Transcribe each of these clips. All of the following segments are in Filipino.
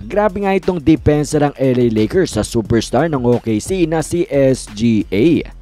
Grabe nga itong depensa ng LA Lakers sa superstar ng OKC na si SGA.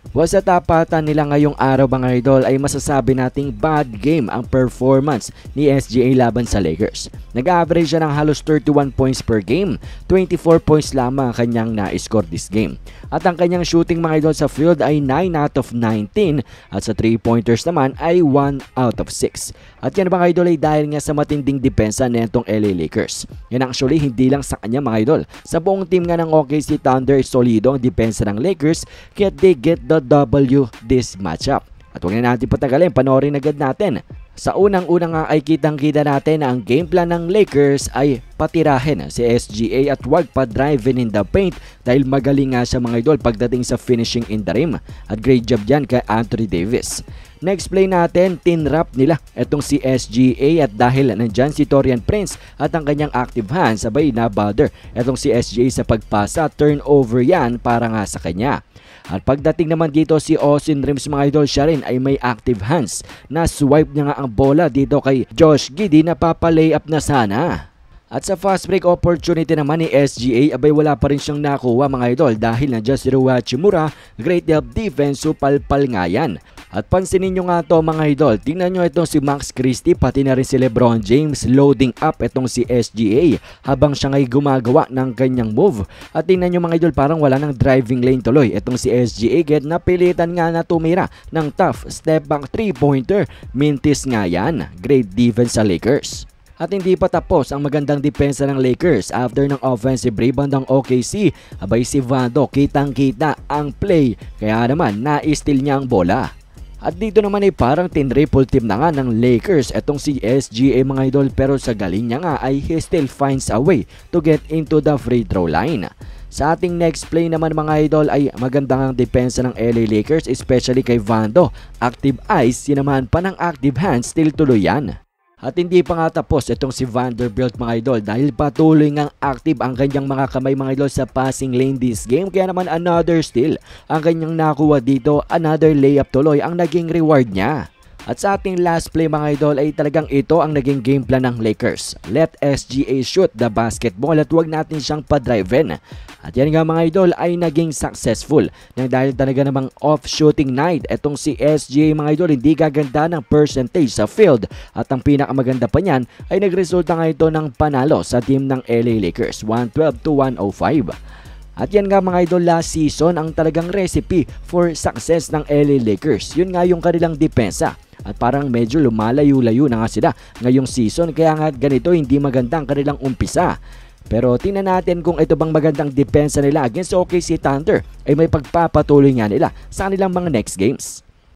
Sa tapatan nila ngayong araw mga idol ay masasabi nating bad game ang performance ni SGA laban sa Lakers. Nag-average siya ng halos 31 points per game, 24 points lamang ang kanyang na-score this game. At ang kanyang shooting mga idol sa field ay 9 out of 19 at sa 3-pointers naman ay 1 out of 6. At yan mga idol ay dahil nga sa matinding depensa nitong LA Lakers. Yan actually hindi lang sa kanya mga idol. Sa buong team nga ng OKC Thunder solido ang depensa ng Lakers kaya they get the W this matchup. At huwag na natin patagalin, panoorin agad natin. Sa unang-una nga ay kitang-kita natin na ang game plan ng Lakers ay patirahin si SGA at wag pa driving in the paint dahil magaling nga siya mga idol pagdating sa finishing in the rim. At great job dyan kay Anthony Davis. Next play natin, tinrap nila itong si SGA at dahil nandyan si Taurean Prince at ang kanyang active hands sabay na bother itong si SGA sa pagpasa, turnover yan para nga sa kanya. At pagdating naman dito si Austin Reeves mga idol, siya rin ay may active hands na swipe niya nga ang bola dito kay Josh Giddey na papalay-up na sana. At sa fast break opportunity naman ni SGA, abay wala pa rin siyang nakuha mga idol dahil nandiyan si Rui Hachimura, great help defense, supalpal nga yan. At pansinin nyo nga to mga idol, tingnan nyo itong si Max Christie pati na rin si LeBron James loading up itong si SGA habang siya ngay gumagawa ng kanyang move. At tingnan nyo mga idol, parang wala ng driving lane tuloy itong si SGA get napilitan nga na tumira ng tough step back 3-pointer. Mintis nga yan, great defense sa Lakers. At hindi pa tapos ang magandang depensa ng Lakers after ng offensive rebound ng OKC. Abay si Vando kitang-kita ang play kaya naman na-steal niya ang bola. At dito naman ay parang tin-triple team na nga ng Lakers etong si SGA mga idol pero sa galing niya nga ay he still finds a way to get into the free throw line. Sa ating next play naman mga idol ay magandang ang depensa ng LA Lakers especially kay Vando. Active eyes, sinamahan pa ng active hands, still tuloy yan. At hindi pa nga tapos itong si Vanderbilt mga idol dahil patuloy ngang active ang kanyang mga kamay mga idol sa passing lane this game. Kaya naman another steal ang kanyang nakuha dito, another layup tuloy ang naging reward niya. At sa ating last play mga idol ay talagang ito ang naging game plan ng Lakers. Let SGA shoot the basketball at huwag natin siyang pa-drive-in. At yan nga mga idol ay naging successful. Nang dahil talaga namang off-shooting night, etong si SGA mga idol hindi gaganda ng percentage sa field. At ang pinakamaganda pa niyan ay nagresulta nga ito ng panalo sa team ng LA Lakers 112-105. At yan nga mga idol, last season ang talagang recipe for success ng LA Lakers. Yun nga yung kanilang depensa. At parang medyo lumalayo-layo na nga sila ngayong season kaya nga ganito hindi magandang kanilang umpisa. Pero tingnan natin kung ito bang magandang depensa nila against OKC Thunder ay may pagpapatuloy nga nila sa kanilang mga next games.